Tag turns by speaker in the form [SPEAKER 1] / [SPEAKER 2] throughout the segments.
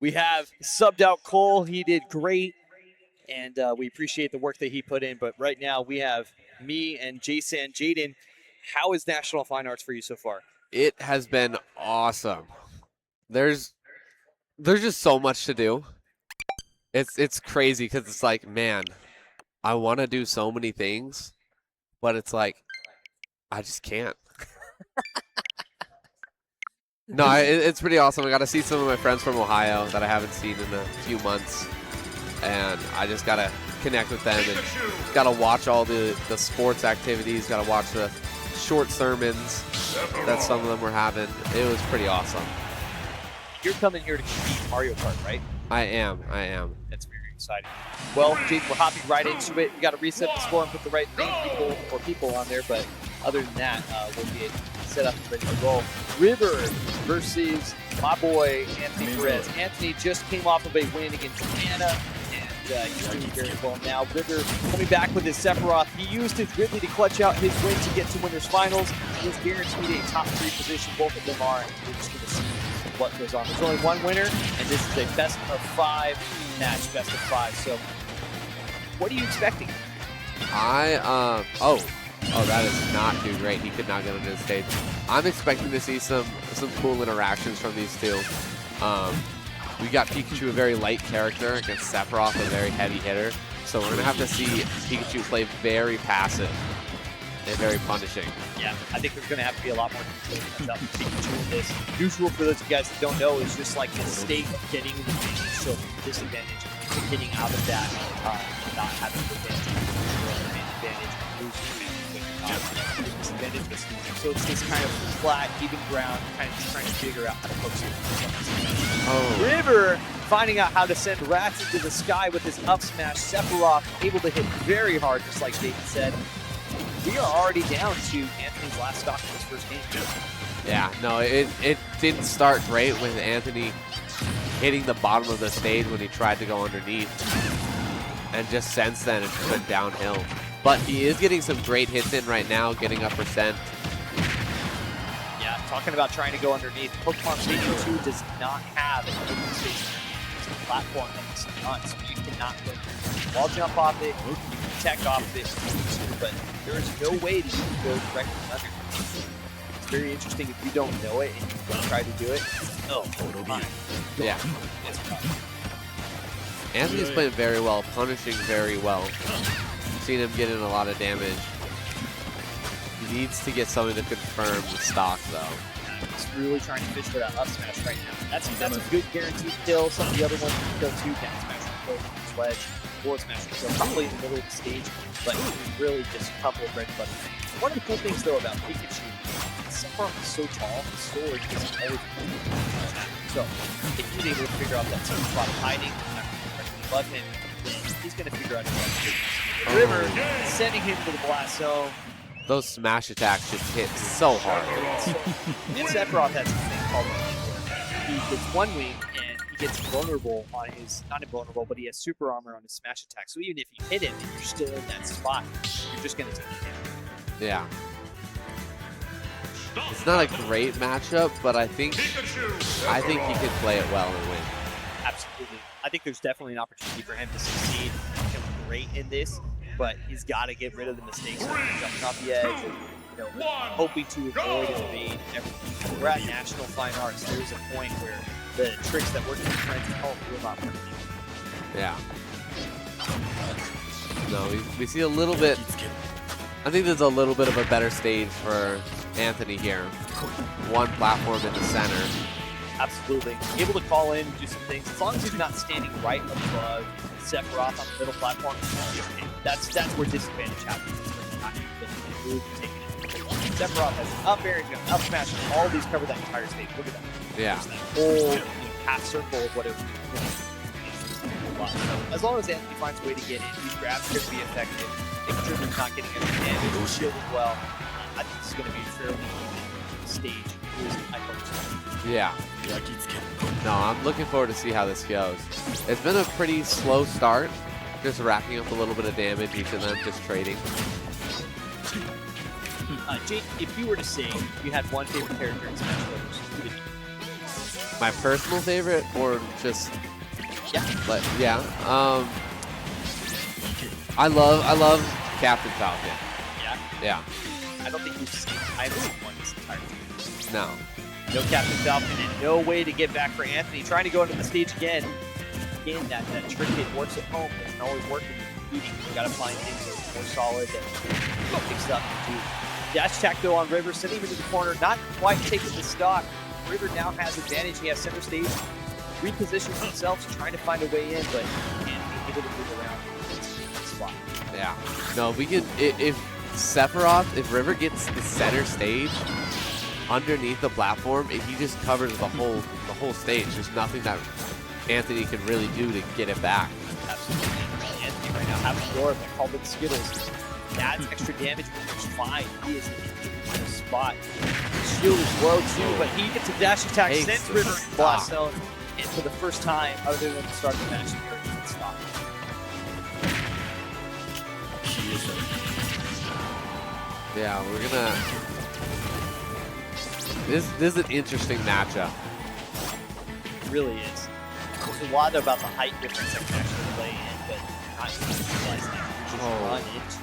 [SPEAKER 1] We have subbed out Cole. He did great, and we appreciate the work that he put in. But right now we have me and Jason. Jaden, how is National Fine Arts for you so far?
[SPEAKER 2] It has been awesome. There's just so much to do. It's crazy because it's like, man, I want to do so many things, but it's like, I just can't. No, it's pretty awesome. I got to see some of my friends from Ohio that I haven't seen in a few months, and I just got to connect with them and got to watch all the sports activities, got to watch the short sermons that some of them were having. It was pretty awesome.
[SPEAKER 1] You're coming here to compete Mario Kart, right?
[SPEAKER 2] I am.
[SPEAKER 1] That's very exciting. Well, Jaden, we're hopping right into it. We got to reset the score and put the right people on there, but other than that, we'll be set up and ready to roll. River versus my boy Anthony Perez. Anthony just came off of a win against Anna, and he's doing very well now. River coming back with his Sephiroth. He used his Ridley to clutch out his win to get to winners finals. He's guaranteed a top 3 position. Both of them are, and we're just going to see what goes on. There's only one winner, and this is a best of 5 match, best of 5. So, what are you expecting?
[SPEAKER 2] That is not too great. He could not get onto the stage. I'm expecting to see some cool interactions from these two. We got Pikachu, a very light character, against Sephiroth, a very heavy hitter. So we're going to have to see Pikachu play very passive and very punishing.
[SPEAKER 1] Yeah, I think there's going to have to be a lot more about Pikachu in this. Neutral, for those of you guys that don't know, is just like the state of getting an advantage, so disadvantage, getting out of that, not having the advantage, losing disadvantage. So it's this kind of flat, even ground, kind of trying to figure out how to focus it. River finding out how to send rats into the sky with his up smash. Sephiroth able to hit very hard, just like David said. We are already down to Anthony's last stock in his first game.
[SPEAKER 2] Yeah, no, it didn't start great with Anthony hitting the bottom of the stage when he tried to go underneath. And just since then, it's just been downhill. But he is getting some great hits in right now, getting up percent.
[SPEAKER 1] Yeah, talking about trying to go underneath. Pokemon Stadium 2 does not have an open station. It's a platform that is not, so you cannot go wall jump off it, you can tech off of it, but there is no way that you can go directly under. It's very interesting if you don't know it and you don't try to do it.
[SPEAKER 2] Yeah. Anthony's playing very well, punishing very well. Seen him get in a lot of damage. He needs to get something to confirm the stock, though.
[SPEAKER 1] He's really trying to fish for that up smash right now. That's a good guaranteed kill. Some of the other ones you can kill too. Down smash will kill, sledge, forward smash will kill. Probably in the middle of the stage, but really just a couple of bread and butter things. One of the cool things though about Pikachu, Sephiroth is so tall, his sword isn't always moving. So if he's able to figure out that certain spot of hiding, not directly above him, then he's going to figure out his River sending him to the blast zone.
[SPEAKER 2] Those smash attacks just hit so hard.
[SPEAKER 1] And Sephiroth has a thing called he gets one wing and he gets vulnerable on his, not invulnerable, but he has super armor on his smash attack. So even if you hit him and you're still in that spot, you're just going to take the damage.
[SPEAKER 2] Yeah. It's not a great matchup, but I think he can play it well and win.
[SPEAKER 1] Absolutely. I think there's definitely an opportunity for him to succeed. He's great in this, but he's got to get rid of the mistakes of jumping off the edge and hoping to avoid and evade and everything. We're at National Fine Arts. There's a point where the tricks that work with friends at home will not work.
[SPEAKER 2] Yeah. No, we see a little bit. I think there's a little bit of a better stage for Anthony here. One platform in the center.
[SPEAKER 1] Absolutely. Able to call in and do some things. As long as he's not standing right above Sephiroth on the middle platform, that's where disadvantage happens. Sephiroth has an up air, he's got an up smash, and all these cover that entire stage. Look at that.
[SPEAKER 2] Yeah.
[SPEAKER 1] There's that whole half circle of whatever. As long as Anthony finds a way to get in, these grabs could be effective. Making sure he's not getting any damage, shield as well. I think this is going to be a fairly even stage.
[SPEAKER 2] Yeah. No, I'm looking forward to see how this goes. It's been a pretty slow start, just racking up a little bit of damage, each of them just trading.
[SPEAKER 1] Jake, if you were to say you had one favorite character in Smash Bros., who would it be?
[SPEAKER 2] my personal favorite or just
[SPEAKER 1] Yeah.
[SPEAKER 2] I love Captain Falcon.
[SPEAKER 1] Yeah.
[SPEAKER 2] Yeah.
[SPEAKER 1] I don't think I haven't seen one this entire season.
[SPEAKER 2] No.
[SPEAKER 1] No Captain Falcon and no way to get back for Anthony. Trying to go into the stage again. Again, that trick hit works at home. Doesn't always work when you're competing. You gotta find things that are more solid that big stuff to do. Dash attack though on River, sending him into the corner, not quite taking the stock. River now has advantage. He has center stage. Repositions himself, trying to find a way in, but Anthony able to move around the spot.
[SPEAKER 2] Yeah. No, we can if Sephiroth, if River gets the center stage underneath the platform, if he just covers the whole stage, there's nothing that Anthony can really do to get it back.
[SPEAKER 1] Absolutely. Anthony right now having the orb that called it Skittles. Adds extra damage, which is fine. He is in the spot. His shield is low too, but he gets a dash attack, sends River in the blast zone. And for the first time, other than the start of the match, here he can stop.
[SPEAKER 2] Yeah, we're gonna. This is an interesting matchup.
[SPEAKER 1] It really is. There's a lot about the height difference that can actually play in, but not even realize that. You just run into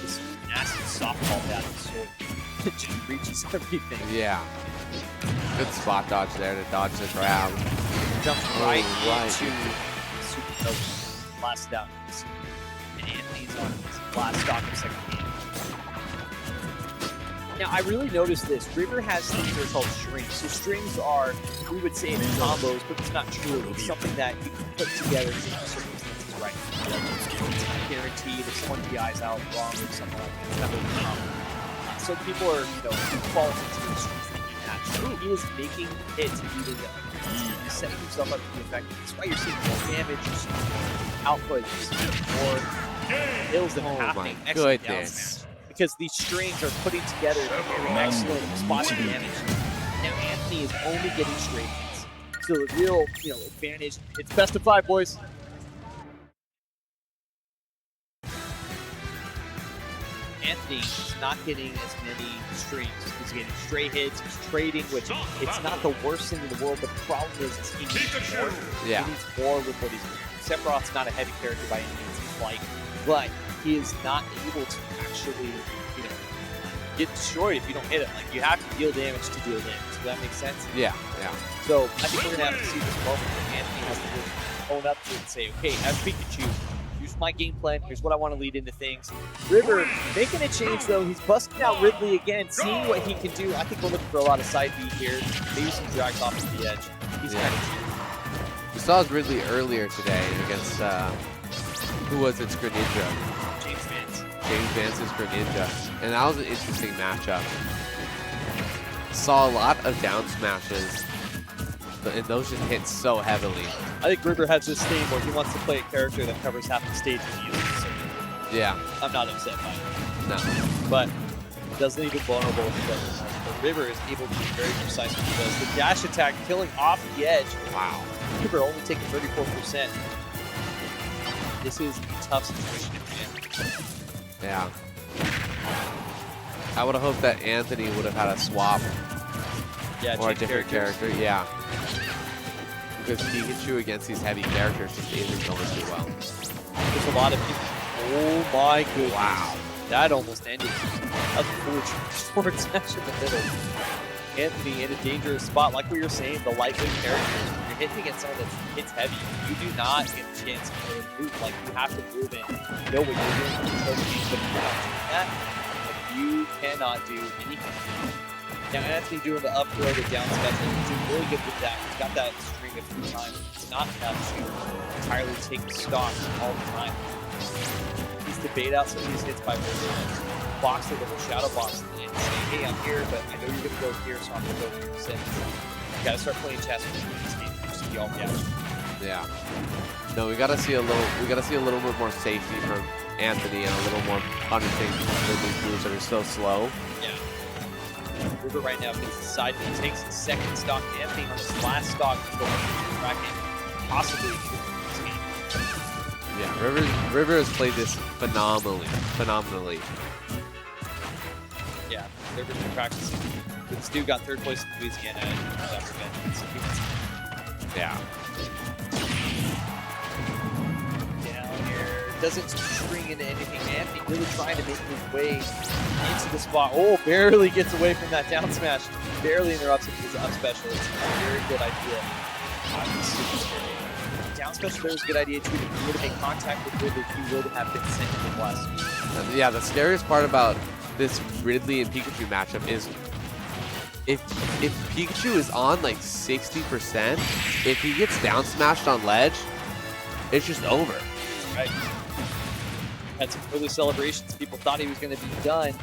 [SPEAKER 1] this massive softball bat that just reaches everything.
[SPEAKER 2] Yeah. Good spot dodge there to dodge the grab.
[SPEAKER 1] Jumps right into Super Coach. Last down. And Anthony's on his last stock of second game. Now, I really noticed this. River has things that are called strings. So strings are, we would say, combos, but it's not true. It's something that you can put together if the circumstances right. It's not guaranteed if someone DI's out wrong or something like that. It's not really common. So people are, falling into the strings thinking that he is making hits even though he's setting himself up to be effective. That's why you're seeing more damage, you're seeing more output, you're seeing more kills that are happening. Excellent down smash. Because these strings are putting together very excellent spot damage. Now Anthony is only getting straight hits. So the real, advantage, it's best of 5, boys. Anthony is not getting as many strings. He's getting straight hits, he's trading, which it's not the worst thing in the world, but the problem is he needs more.
[SPEAKER 2] Yeah.
[SPEAKER 1] He needs more with what he's doing. Sephiroth's not a heavy character by any means, he's light, but he is not able to actually, get destroyed if you don't hit it. Like, you have to deal damage to deal damage. Does that make sense?
[SPEAKER 2] Yeah, yeah.
[SPEAKER 1] So I think we're gonna have to see this moment where Anthony has to really own up to it and say, okay, as Pikachu, here's my game plan, here's what I want to lead into things. River making a change though, he's busting out Ridley again, seeing what he can do. I think we're looking for a lot of side beat here. Maybe some drags off of the edge. He's kind of
[SPEAKER 2] we saw Ridley earlier today against who was it? Greninja. James Vance's Greninja. And that was an interesting matchup. Saw a lot of down smashes, and those just hit so heavily.
[SPEAKER 1] I think River has this thing where he wants to play a character that covers half the stage and he uses it.
[SPEAKER 2] Yeah.
[SPEAKER 1] I'm not upset by it.
[SPEAKER 2] No.
[SPEAKER 1] But it does leave it vulnerable if he does. But River is able to be very precise when he does. The dash attack killing off the edge.
[SPEAKER 2] Wow.
[SPEAKER 1] River only taking 34%. This is a tough situation to be in.
[SPEAKER 2] Yeah. I would have hoped that Anthony would have had a swap.
[SPEAKER 1] Yeah,
[SPEAKER 2] or a different character. Yeah. Because Pikachu against these heavy characters just isn't going too well.
[SPEAKER 1] There's a lot of people. Oh my goodness.
[SPEAKER 2] Wow.
[SPEAKER 1] That almost ended. That's a forward smash in the middle. Anthony in a dangerous spot. Like we were saying, the lightweight characters, when you're hitting against someone that hits heavy, you do not get a chance to really move. Like, you have to move in, know what you're doing, but if you're not doing that, you cannot do anything. Now, Anthony doing the up throw, the down special, he's doing really good with that. He's got that string of 3 times. It's not enough to entirely take the stock all the time. He's to bait out some of these hits by box a little shadow box and say, hey, I'm here, but I know you're gonna go here, so I'm gonna go here instead. You gotta start playing chess with these games. Just be all reaction.
[SPEAKER 2] Yeah. No, we gotta see a little bit more safety from Anthony and a little more punishing Ridley moves that are so slow.
[SPEAKER 1] Yeah. River right now gets the side, he takes the second stock. Anthony on his last stock is going to track him, possibly this game.
[SPEAKER 2] Yeah, River has played this phenomenally.
[SPEAKER 1] Yeah, River's been practicing But Stu got third place in Louisiana.
[SPEAKER 2] Yeah.
[SPEAKER 1] Down here. Doesn't string into anything. Anthony really trying to make his way into the spot. Oh, barely gets away from that down smash. Barely interrupts his up special. It's a very good idea. Down special there was a good idea too. If he would have made contact with Ridley, he would have been sent to the West.
[SPEAKER 2] Yeah, the scariest part about this Ridley and Pikachu matchup is if Pikachu is on like 60%, if he gets down smashed on ledge, it's just over.
[SPEAKER 1] Right. Had some early celebrations. People thought he was going to be done.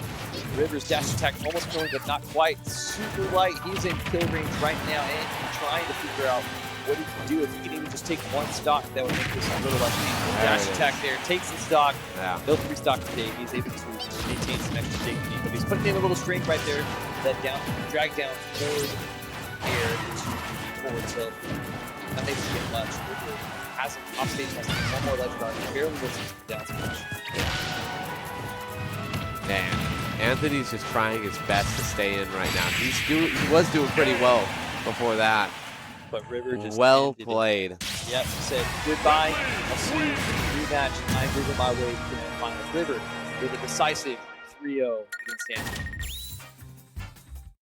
[SPEAKER 1] Rivers dash attack almost going, but not quite. Super light. He's in kill range right now, and he's trying to figure out what he can do. If he can even just take one stock, that would make this a little less painful. Dash attack there, takes the stock.
[SPEAKER 2] Yeah.
[SPEAKER 1] He'll free stock for Dave. He's able to maintain some extra dignity, but he's putting in a little strength right there. That down, drag down forward air to forward tilt. Not able to get much. River has an off stage, has one more ledge guard. Barely listens to the down smash.
[SPEAKER 2] Man, Anthony's just trying his best to stay in right now. He was doing pretty well before that.
[SPEAKER 1] But River just
[SPEAKER 2] well played.
[SPEAKER 1] Yep, he said goodbye. I'll see you in the rematch. I'm moving my way to the final. River with a decisive 3-0 against Anthony.